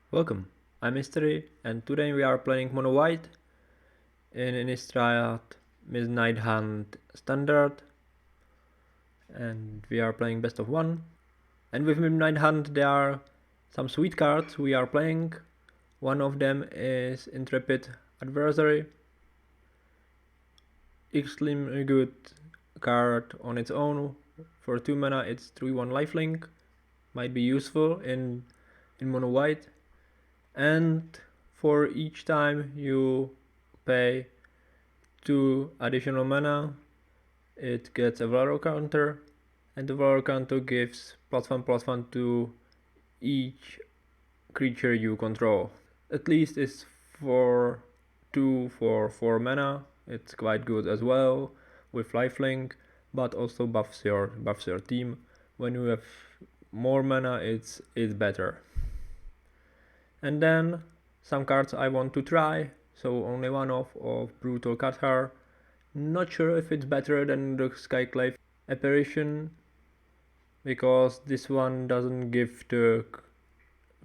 Welcome, I'm Mystery, and today we are playing Mono White in Innistrad Midnight Hunt Standard, and we are playing best of one. And with Midnight Hunt there are some sweet cards we are playing. One of them is Intrepid Adversary. Extremely good card on its own. For 2 mana it's 3/1 lifelink. Might be useful in Mono White. And for each time you pay 2 additional mana, it gets a valor counter, and the valor counter gives +1/+1 to each creature you control. At least it's for 2 for 4 mana. It's quite good as well with lifelink, but also buffs your team. When you have more mana, it's better. And then some cards I want to try, so only one of Brutal Cathar. Not sure if it's better than the Skyclave Apparition, because this one doesn't give the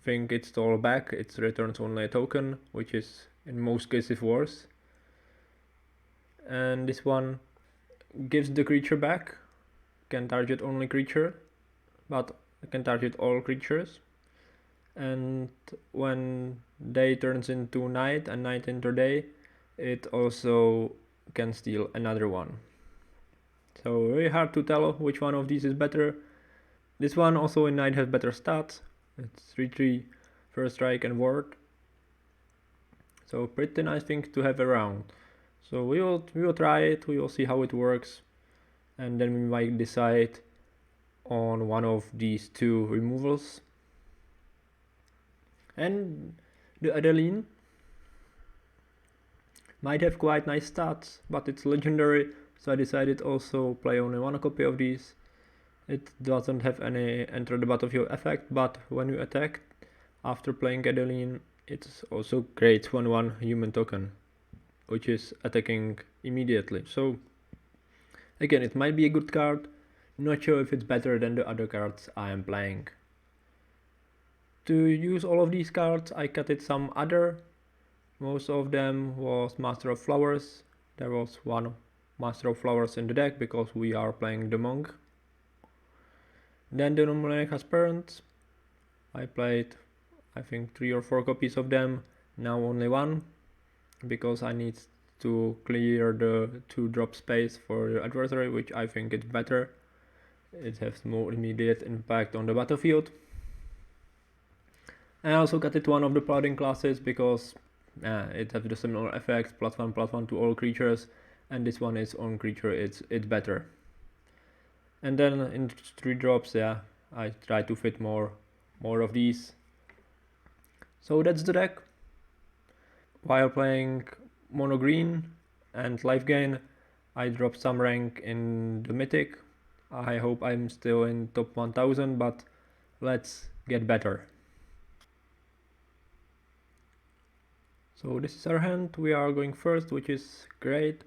thing it stole back, it returns only a token, which is in most cases worse. And this one gives the creature back, can target only creature, but can target all creatures. And when day turns into night and night into day, it also can steal another one. So very hard to tell which one of these is better. This one also in night has better stats. It's 3/3 first strike and ward. So pretty nice thing to have around. So we will try it, we will see how it works, and then we might decide on one of these 2 removals. And the Adeline might have quite nice stats, but it's legendary, so I decided also play only 1 copy of these. It doesn't have any enter the battlefield effect, but when you attack after playing Adeline, it's also creates 1/1 human token, which is attacking immediately. So again, it might be a good card. Not sure if it's better than the other cards I am playing. To use all of these cards, I cutted some other. Most of them was Master of Flowers. There was 1 Master of Flowers in the deck because we are playing the Monk. Then the Luminarch Aspirant. I played I think 3 or 4 copies of them, now only 1, because I need to clear the 2-drop space for the adversary, which I think is better. It has more immediate impact on the battlefield. I also got it one of the Paladin classes because it has the similar effects, +1/+1 to all creatures, and this one is on creature, it's better. And then in 3 drops, I try to fit more of these. So that's the deck. While playing mono green and life gain, I dropped some rank in the Mythic. I hope I'm still in top 1000, but let's get better. So this is our hand, we are going first, which is great.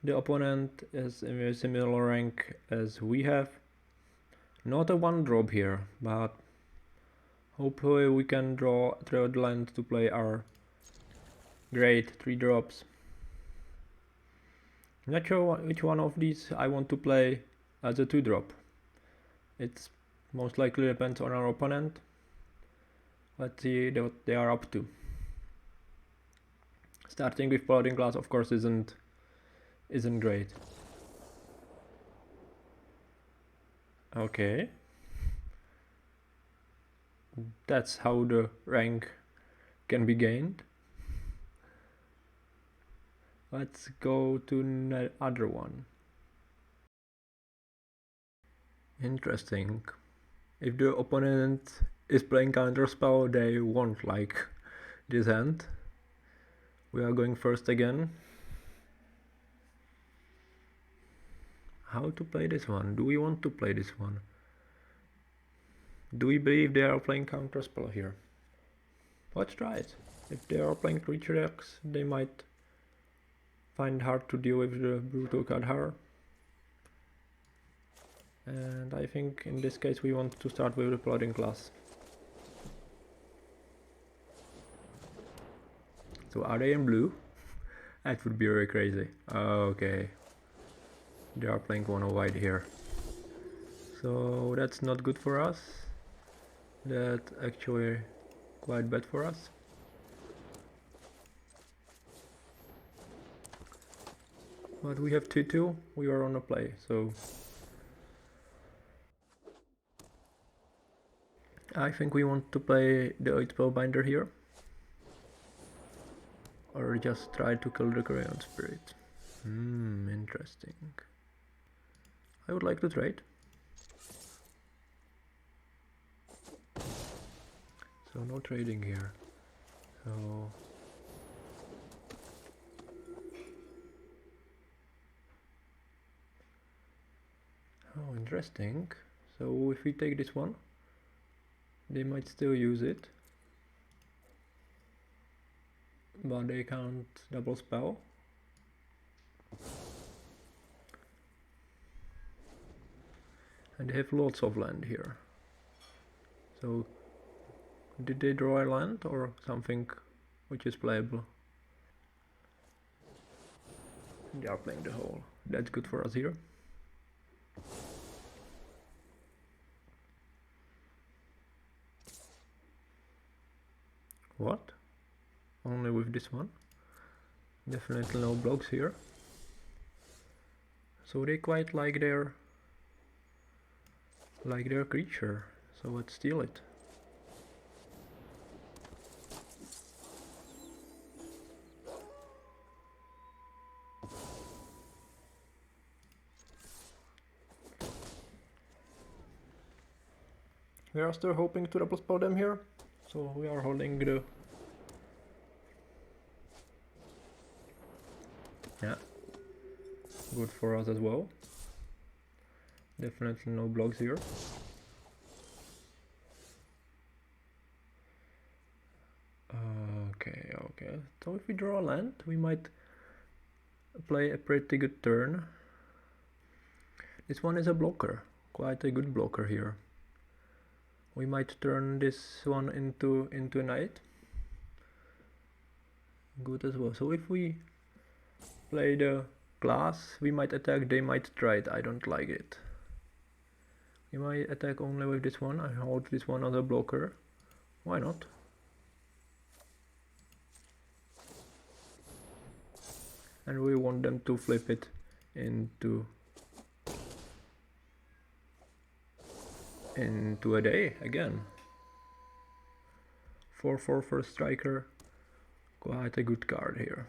The opponent is in a similar rank as we have. Not a 1-drop here, but hopefully we can draw third land to play our great 3 drops. Not sure which one of these I want to play as a 2-drop. It's most likely depends on our opponent. Let's see what they are up to. Starting with Paladin Class, of course, isn't great. Okay. That's how the rank can be gained. Let's go to the other one. Interesting. If the opponent is playing counterspell, they won't like this hand. We are going first again. How to play this one? Do we want to play this one? Do we believe they are playing counterspell here? Let's try it. If they are playing creature decks, they might find hard to deal with the Brutal Cathar. And I think in this case we want to start with the Paladin Class. So are they in blue? That would be very crazy. Okay. They are playing mono white here. So that's not good for us. That's actually quite bad for us. But we have 2-2, we are on a play, so I think we want to play the Elite Spellbinder here. Or just try to kill the Clarion Spirit. Interesting. I would like to trade. So no trading here. So oh, interesting. So if we take this one, they might still use it, but they can't double spell. And they have lots of land here. So did they draw a land or something which is playable? They are playing the whole. That's good for us here. What? Only with this one? Definitely no blocks here. So they quite like their creature. So let's steal it. We are still hoping to double spell them here, so we are holding the... Yeah, good for us as well. Definitely no blocks here. Okay. So if we draw a land, we might play a pretty good turn. This one is a blocker, quite a good blocker here. We might turn this one into a knight. Good as well. So if we play the class, we might attack, they might trade. I don't like it. We might attack only with this one. I hold this one as a blocker. Why not? And we want them to flip it into a day again. 4/4 for striker, quite a good card here.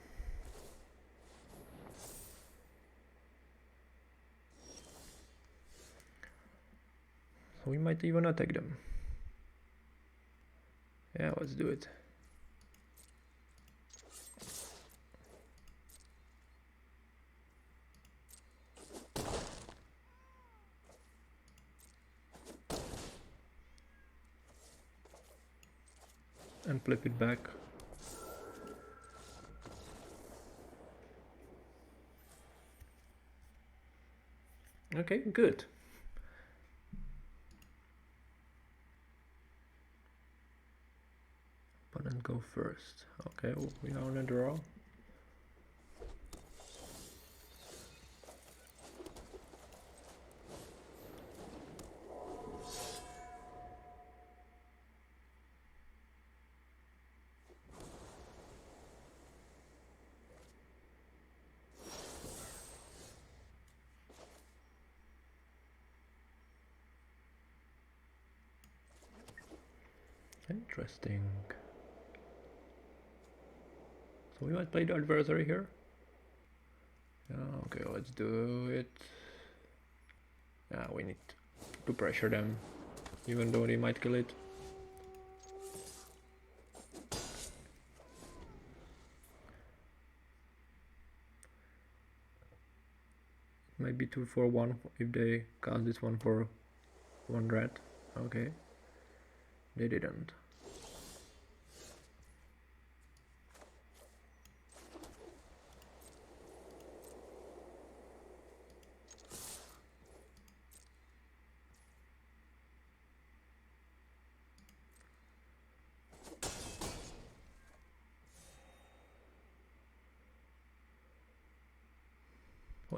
So we might even attack them. Yeah, let's do it. And flip it back. Okay, good. Opponent go first. Okay, well, we are on a draw. Interesting. So we might play the adversary here. Yeah, okay, let's do it. Yeah, we need to pressure them, even though they might kill it. It might be 2 for 1 if they cast this one for 1 red. Okay, they didn't.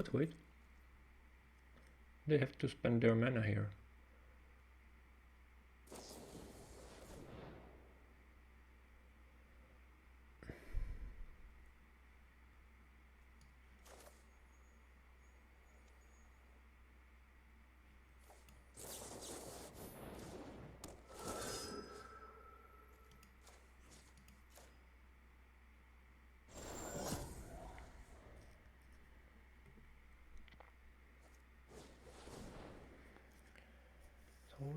What? Wait. They have to spend their mana here.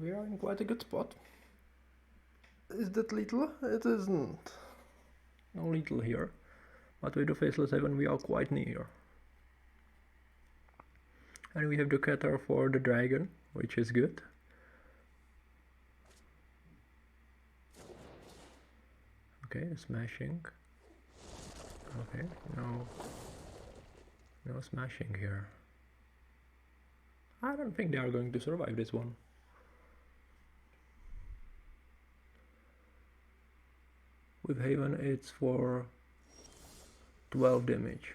We are in quite a good spot. Is that little? It isn't. No little here. But with the Faceless Haven we are quite near. And we have the Cathar for the dragon, which is good. Okay, smashing. Okay, no smashing here. I don't think they are going to survive this one. With Haven it's for 12 damage.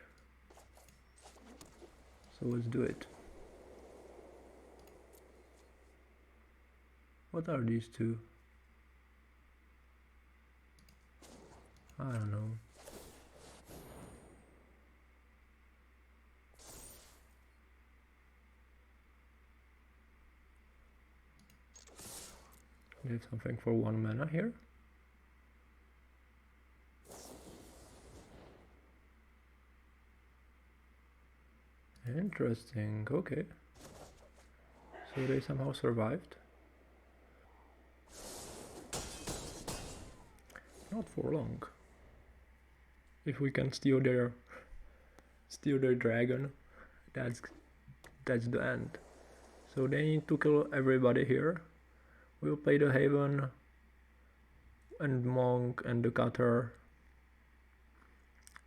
So let's do it. What are these two? I don't know. We have something for 1 mana here. Interesting, okay. So they somehow survived. Not for long. If we can steal their dragon, that's the end. So they need to kill everybody here. We'll play the Haven and Monk and the Cathar.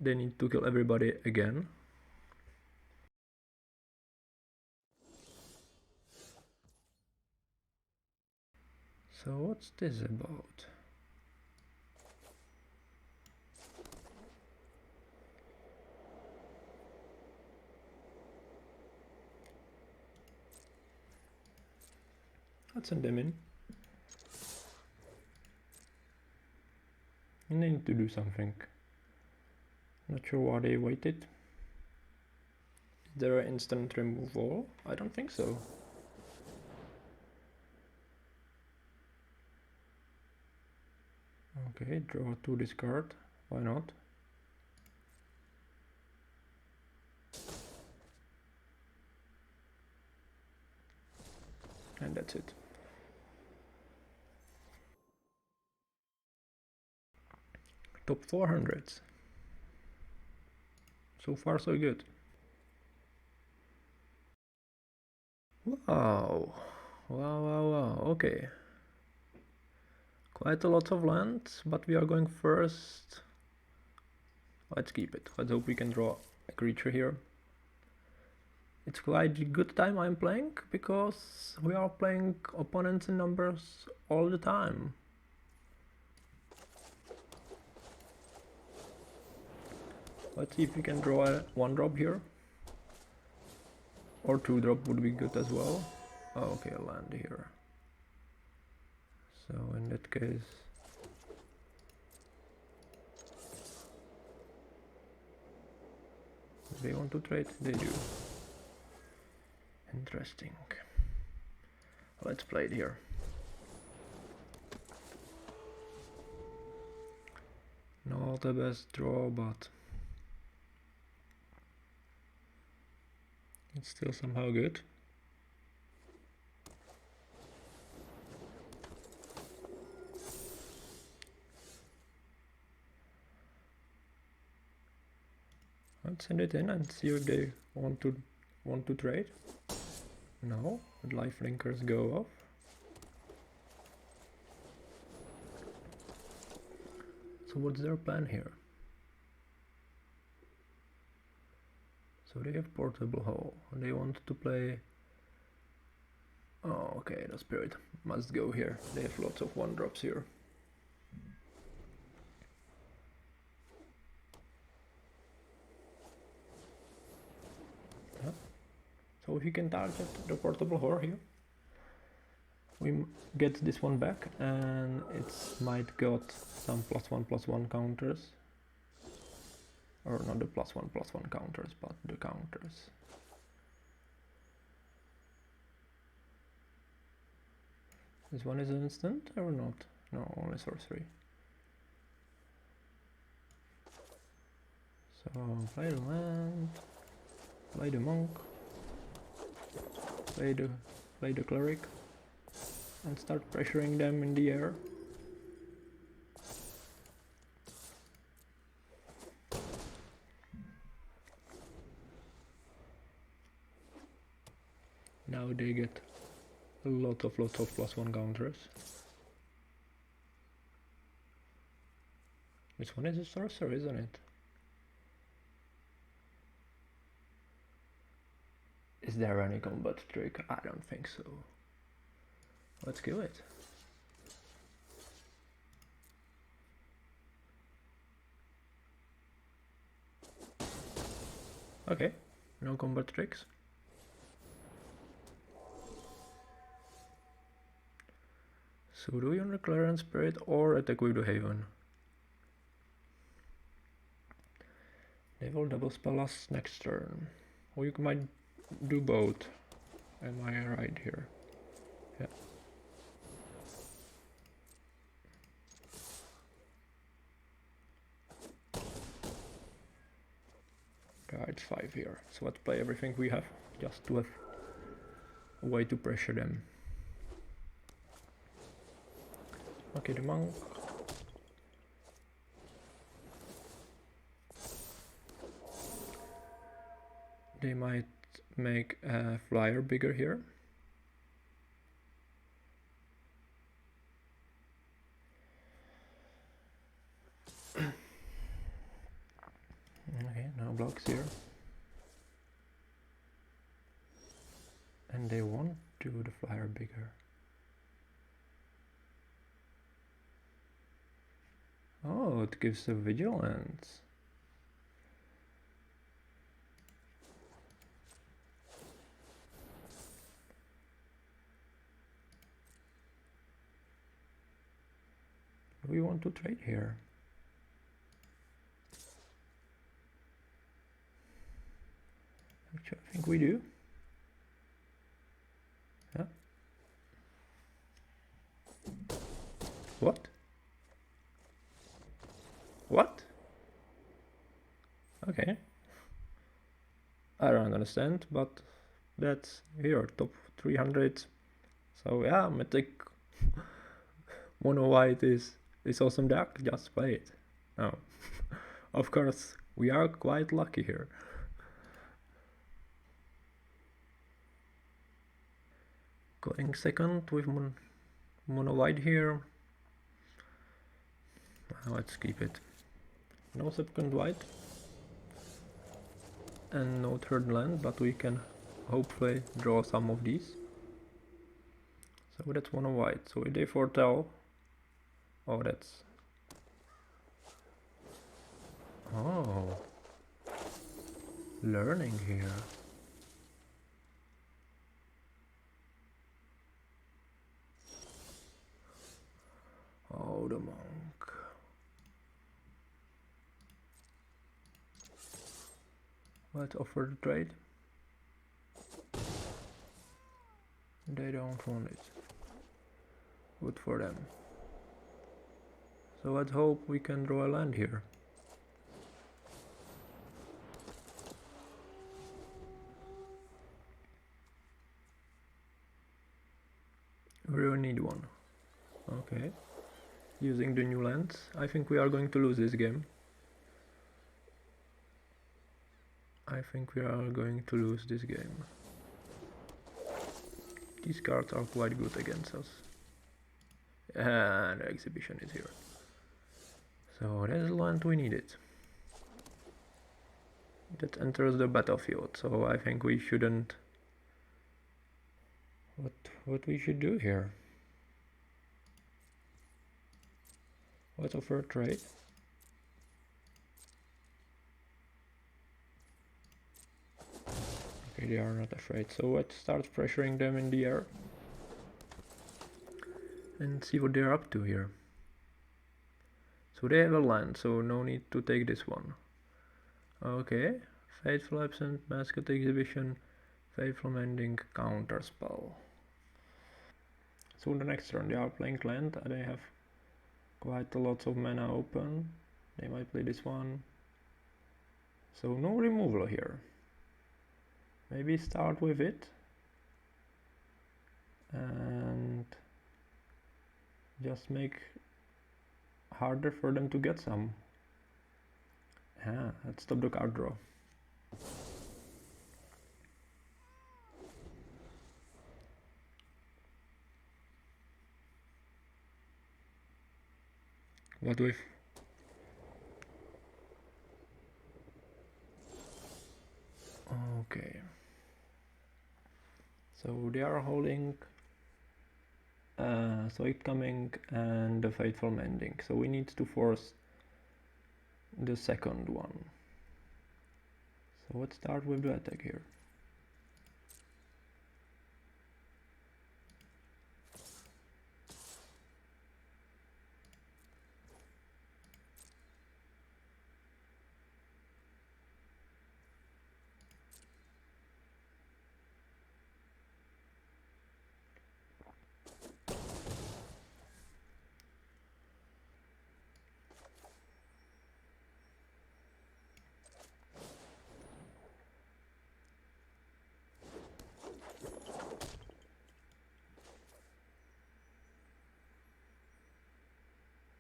They need to kill everybody again. So what's this about? Let's send them in. And they need to do something. Not sure why they waited. Is there an instant removal? I don't think so. Okay, draw 2 discard. Why not? And that's it. Top 400s. So far so good. Wow. Wow. Okay. Quite a lot of lands, but we are going first. Let's keep it. Let's hope we can draw a creature here. It's quite a good time I'm playing, because we are playing opponents in numbers all the time. Let's see if we can draw a 1-drop here. Or 2-drop would be good as well. Oh, okay, a land here. So in that case... do they want to trade? They do. Interesting. Let's play it here. Not the best draw, but it's still somehow good. Let's send it in and see if they want to trade. No, the life linkers go off. So what's their plan here? So they have Portable Hole. They want to play... oh, okay, the Spirit must go here. They have lots of 1-drops here. So if you can target the portable horror here, we get this one back, and it might got some +1/+1 counters. Or not the +1/+1 counters, but the counters. This one is an instant or not? No, only sorcery. So play the land, play the monk, play the cleric, and start pressuring them in the air. Now they get a lot of +1 counters. This one is a sorcerer, isn't it? Is there any combat trick? I don't think so. Let's kill it. Okay, no combat tricks. So do you on the Clarion Spirit or attack with the Haven? They will double spell us next turn. Or you might do both. Am I right here? Yeah. It's 5 here. So let's play everything we have just to have a way to pressure them. Okay, the monk. They might make a flyer bigger here. Okay, no blocks here. And they want to do the flyer bigger. Oh, it gives a vigilance. Do we want to trade here? Actually, I think we do. Yeah. What? What? Okay. I don't understand, but that's here, top 300. So yeah, Mythic mono white is awesome deck, just play it. Oh. Of course, we are quite lucky here. Going second with mono white here. Let's keep it. No second white and no third land, but we can hopefully draw some of these. So that's mono white. So if they foretell, oh, that's, oh, learning here. Oh, the monk. Let's offer the trade. They don't want it. Good for them. So let's hope we can draw a land here. We really need one. Okay. Using the new lands. I think we are going to lose this game. I think we are going to lose this game. These cards are quite good against us. And the exhibition is here. So that's the land we needed. That enters the battlefield, so I think we shouldn't... What we should do here? Let's offer a trade. Okay, they are not afraid, so let's start pressuring them in the air and see what they're up to here. So they have a land, so no need to take this one. Okay, Fateful Absent, Mascot Exhibition, Fateful Mending, Counterspell. So the next turn they are playing land, and they have quite a lot of mana open. They might play this one. So no removal here. Maybe start with it. And just make harder for them to get some. Let's stop the card draw. What with? Okay. So they are holding Soid Coming and the Fateful Mending. So we need to force the second one. So let's start with the attack here.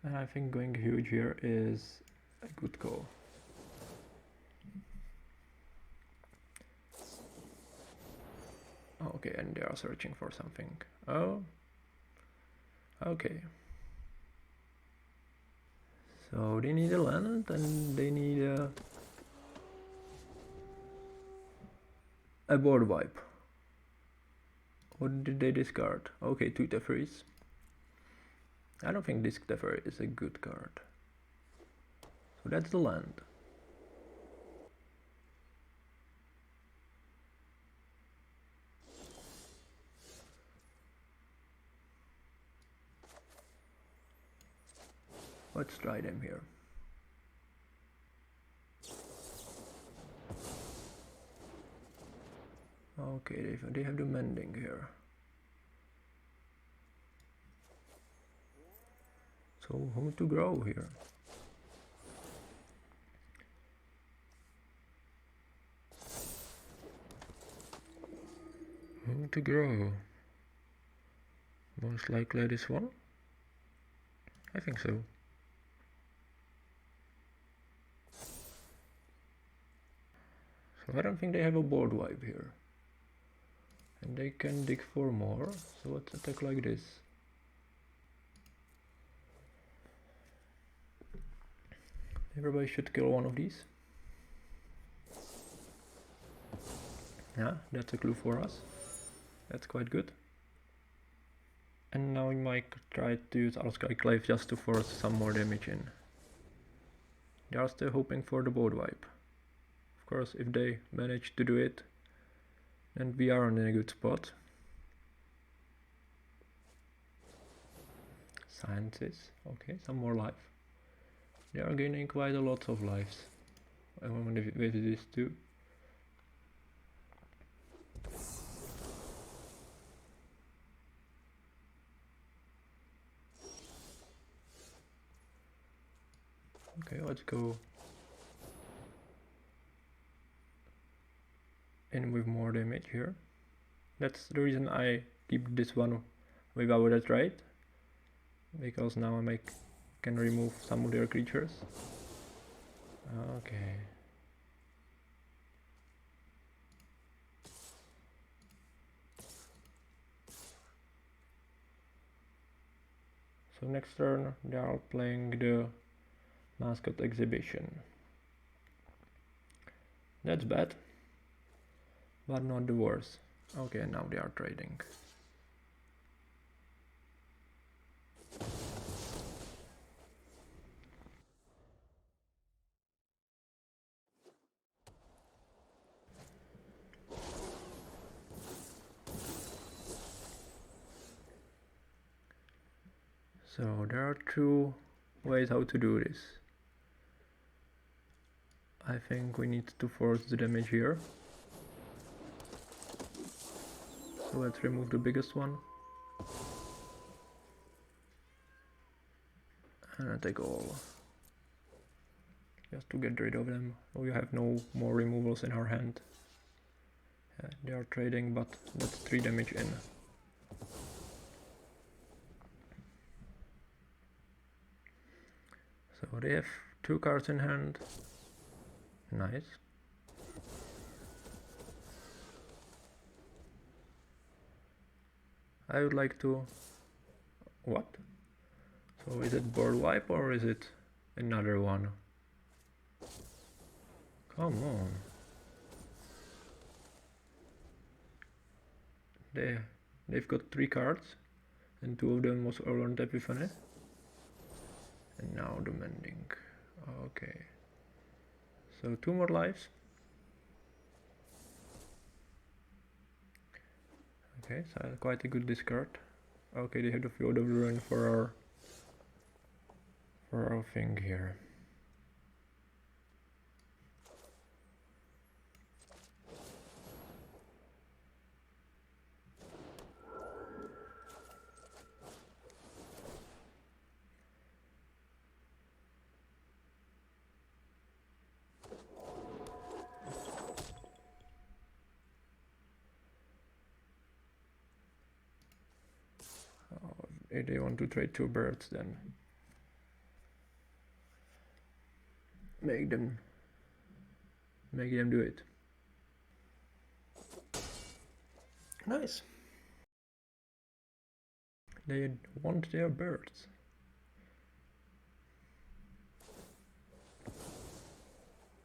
And I think going huge here is a good call. Okay, and they are searching for something. Oh, okay. So they need a land and they need a board wipe. What did they discard? Okay, 2 Teferi's. I don't think this Teferi is a good card. So that's the land. Let's try them here. Okay, they have the mending here. So who to grow here? Who to grow? Most likely this one? I think so. So I don't think they have a board wipe here. And they can dig for more, so let's attack like this. Everybody should kill one of these. Yeah, that's a clue for us. That's quite good. And now we might try to use our Skyclave just to force some more damage in. They are still hoping for the board wipe. Of course, if they manage to do it, then we are in a good spot. Sciences, okay, some more life. They are gaining quite a lot of lives with this too. Okay, let's go in with more damage here. That's the reason I keep this one without that right, because now I can remove some of their creatures. Okay. So next turn they are playing the Mascot Exhibition. That's bad, but not the worst. Okay, now they are trading. So there are two ways how to do this. I think we need to force the damage here. So let's remove the biggest one. And I take all. Just to get rid of them. We have no more removals in our hand. They are trading, but that's 3 damage in. So they have 2 cards in hand. Nice. I would like to... What? So is it board wipe or is it another one? Come on. They've got 3 cards and 2 of them was Orland Epiphany. And now the mending. Okay. So 2 more lives. Okay, so quite a good discard. Okay, they have the Field of Ruin for our thing here. If they want to trade 2 birds, then make them do it. Nice. They want their birds.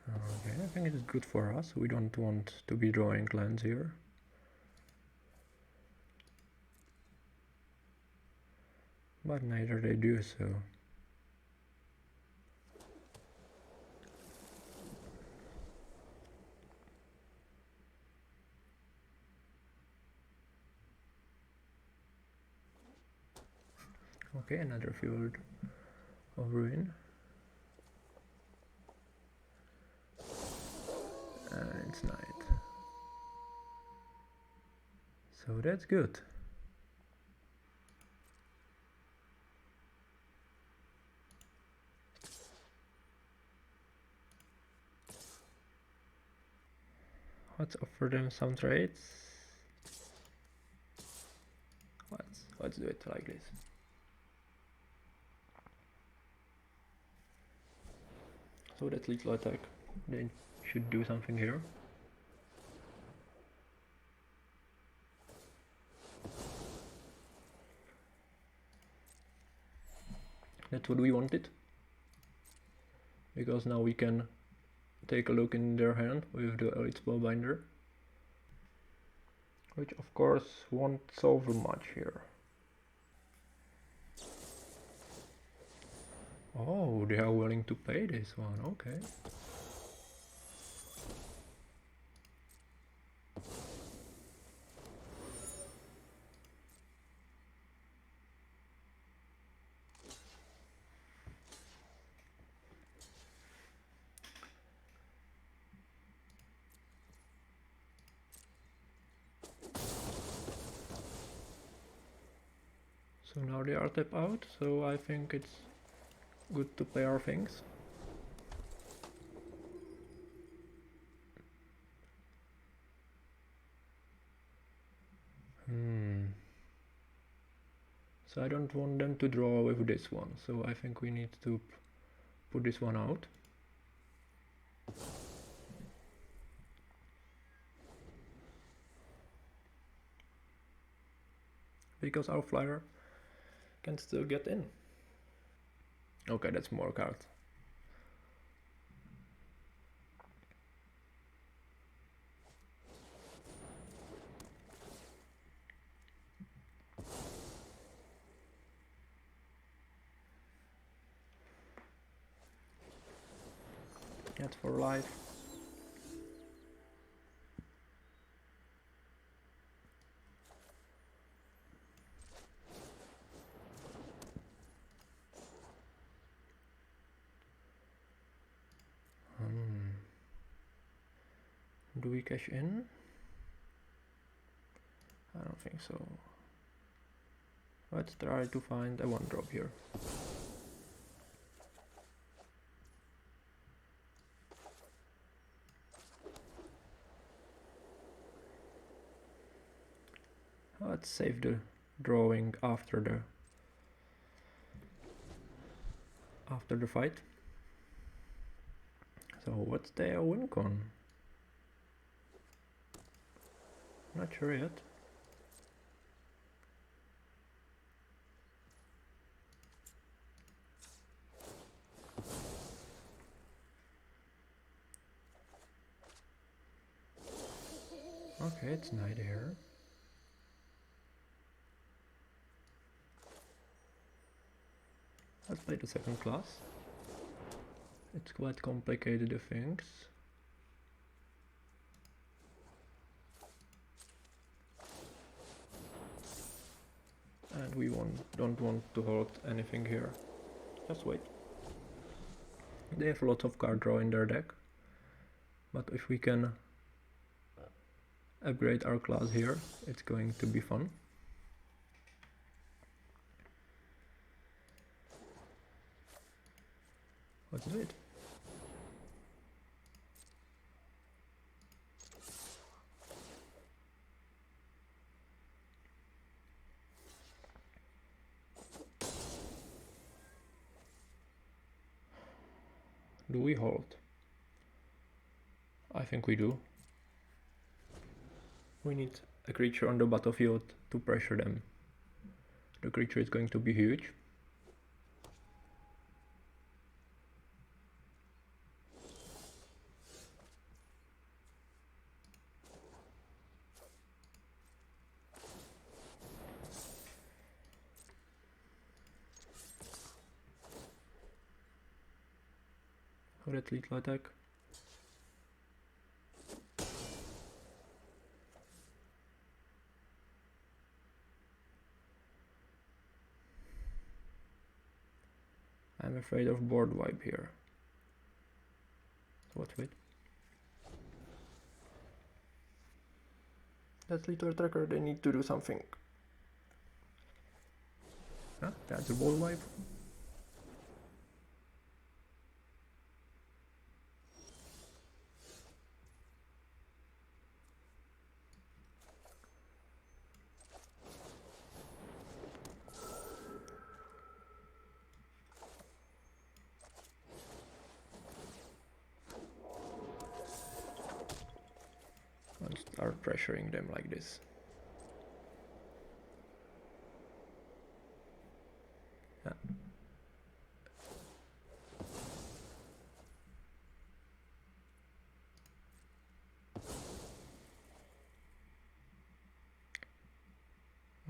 Okay, I think it is good for us. We don't want to be drawing lands here. But neither they do so. Okay, another Field of Ruin. And it's night. So that's good. Let's offer them some trades. Let's do it like this. So that's lethal attack. They should do something here. That's what we wanted. Because now we can take a look in their hand with the Elite Spellbinder. Which of course won't solve much here. Oh, they are willing to pay this one, okay. So now they are tapped out, so I think it's good to play our things. So I don't want them to draw with this one, so I think we need to put this one out. Because our flyer can still get in. Okay, that's more cards. That's for life. do we cash in? I don't think so. Let's try to find a 1-drop here. Let's save the drawing after the fight. So what's their win con? Not sure yet. Okay, it's night here. Let's play the second class. It's quite complicated, the things. And we don't want to hold anything here. Just wait. They have lots of card draw in their deck. But if we can upgrade our class here, it's going to be fun. Let's do it. Do we hold? I think we do. We need a creature on the battlefield to pressure them. The creature is going to be huge. Red lethal attack. I'm afraid of board wipe here. So let's wait. That's lethal tracker, they need to do something. Huh? That's a board wipe. Start pressuring them like this. Yeah.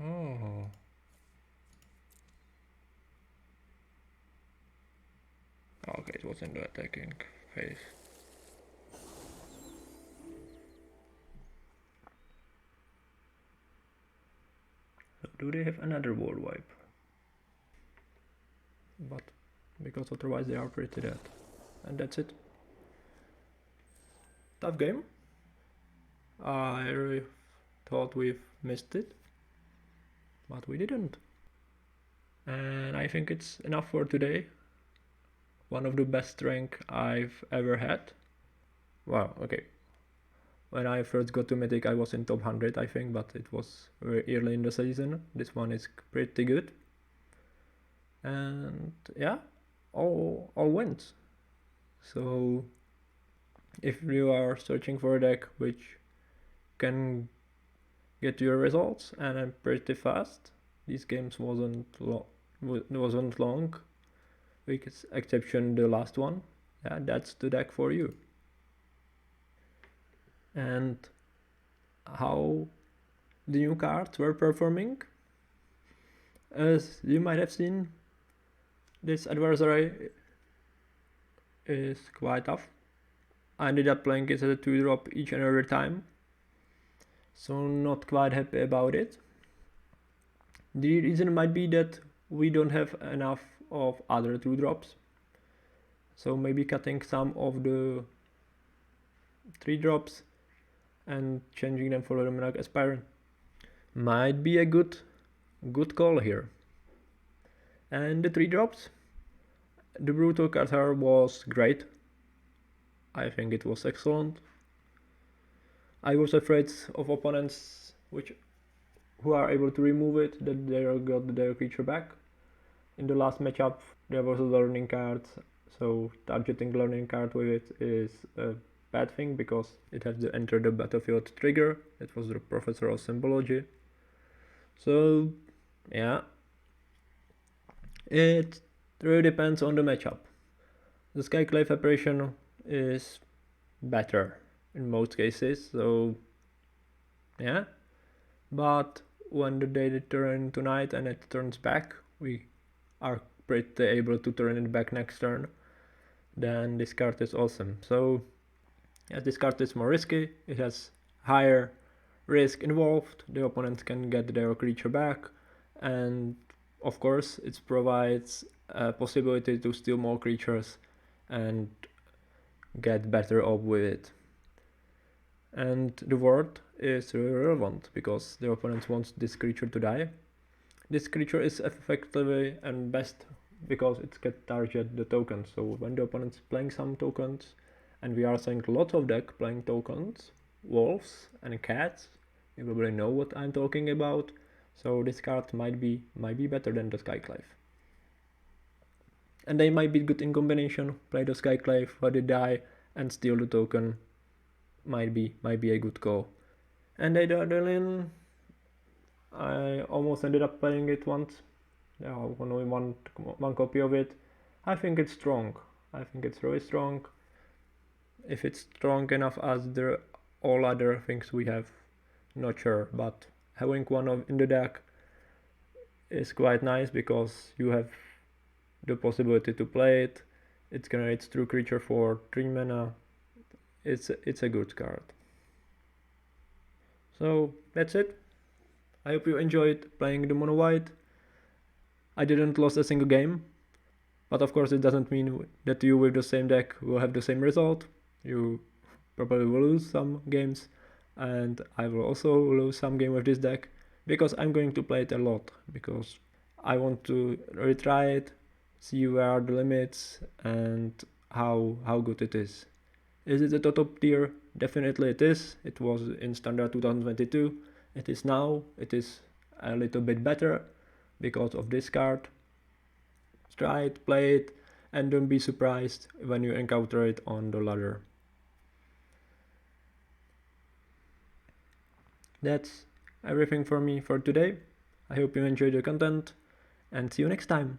Oh. Okay, it was in the attacking phase. Do they have another board wipe? But because otherwise they are pretty dead. And that's it. Tough game. I really thought we've missed it, but we didn't. And I think it's enough for today. One of the best rank I've ever had. Wow, okay. When I first got to Mythic I was in top 100 I think, but it was very early in the season. This one is pretty good. And yeah, all wins. So if you are searching for a deck which can get your results and pretty fast, these games wasn't long, with exception the last one, yeah, that's the deck for you. And how the new cards were performing, as you might have seen, this adversary is quite tough. I ended up playing it as a 2-drop each and every time, so not quite happy about it. The reason might be that we don't have enough of other 2-drops, so maybe cutting some of the 3-drops and changing them for Luminarch Aspirant might be a good call here. And the 3 drops. The Brutal Cathar was great. I think it was excellent. I was afraid of opponents who are able to remove it, that they got their creature back. In the last matchup there was a learning card, so targeting learning card with it is a bad thing because it has to enter the battlefield trigger. It was the Professor of Symbology. So yeah, it really depends on the matchup. The Skyclave Apparition is better in most cases, so yeah. But when the day turns tonight and it turns back, we are pretty able to turn it back next turn, then this card is awesome. So yeah, this card is more risky, it has higher risk involved, the opponent can get their creature back, and of course it provides a possibility to steal more creatures and get better off with it. And the word is really relevant because the opponent wants this creature to die. This creature is effectively and best because it can target the tokens. So when the opponent is playing some tokens, and we are seeing lots of deck playing tokens, wolves and cats, you probably know what I'm talking about. So this card might be better than the Skyclave. And they might be good in combination. Play the Skyclave, let it die, and steal the token. Might be a good call. And Adeline, I almost ended up playing it once. Yeah, only one copy of it. I think it's strong. I think it's really strong. If it's strong enough as all other things we have, not sure. But having one in the deck is quite nice because you have the possibility to play it. It generates true creature for 3 mana. It's a good card. So that's it. I hope you enjoyed playing the mono white. I didn't lose a single game, but of course it doesn't mean that you with the same deck will have the same result. You probably will lose some games, and I will also lose some game with this deck because I'm going to play it a lot, because I want to retry it, see where are the limits and how good it is. Is it a top tier? Definitely it is. It was in standard 2022. It is now. It is a little bit better because of this card. Try it, play it, and don't be surprised when you encounter it on the ladder. That's everything for me for today. I hope you enjoyed the content, and see you next time.